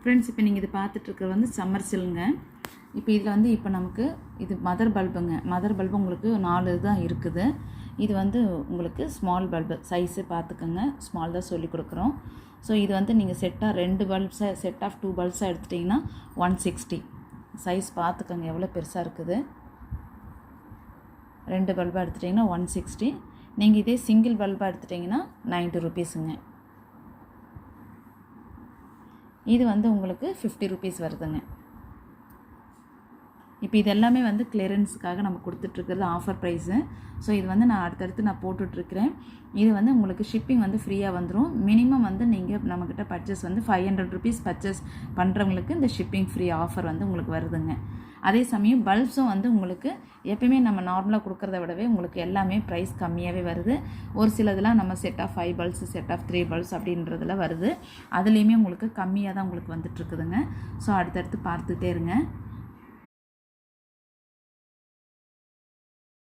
Friends, இப்போ நீங்கள் இது பார்த்துட்ருக்கிறது வந்து சம்மர்சில்ங்க. இப்போ இதில் வந்து இப்போ நமக்கு இது மதர் பல்புங்க. மதர் பல்பு உங்களுக்கு 4 தான் இருக்குது. இது வந்து உங்களுக்கு ஸ்மால் பல்பு சைஸு பார்த்துக்கோங்க. ஸ்மால் தான் சொல்லி கொடுக்குறோம். ஸோ இது வந்து நீங்கள் செட்டாக 2 பல்ப்ஸாக செட் ஆஃப் 2 பல்ப்ஸாக எடுத்துட்டிங்கன்னா 160. சைஸ் பார்த்துக்கோங்க எவ்வளோ பெருசாக இருக்குது. 2 பல்பாக எடுத்துட்டிங்கன்னா 160. நீங்கள் இதே சிங்கிள் பல்பாக எடுத்துட்டிங்கன்னா 90 ருபீஸுங்க. இது வந்து உங்களுக்கு 50 ருபீஸ் வருதுங்க. இப்போ இது எல்லாமே வந்து கிளியரன்ஸுக்காக நம்ம கொடுத்துட்ருக்கிறது ஆஃபர் ப்ரைஸு. ஸோ இது வந்து நான் அடுத்தடுத்து போட்டுட்ருக்கிறேன். இது வந்து உங்களுக்கு ஷிப்பிங் வந்து ஃப்ரீயாக வந்துடும். மினிமம் வந்து நீங்கள் நம்மக்கிட்ட பர்ச்சேஸ் வந்து 500 ருபீஸ் பர்ச்சேஸ் பண்ணுறவங்களுக்கு இந்த ஷிப்பிங் ஃப்ரீ ஆஃபர் வந்து உங்களுக்கு வருதுங்க. அதே சமயம் பல்ப்ஸும் வந்து உங்களுக்கு எப்பயுமே நம்ம நார்மலாக கொடுக்குறத விடவே உங்களுக்கு எல்லாமே ப்ரைஸ் கம்மியாகவே வருது. ஒரு சிலதெல்லாம் நம்ம set off 5 bulbs set off 3 bulbs அப்படின்றதுல வருது. அதுலேயுமே உங்களுக்கு கம்மியாக தான் உங்களுக்கு வந்துட்டுருக்குதுங்க. ஸோ அடுத்தடுத்து பார்த்துக்கிட்டே இருங்க.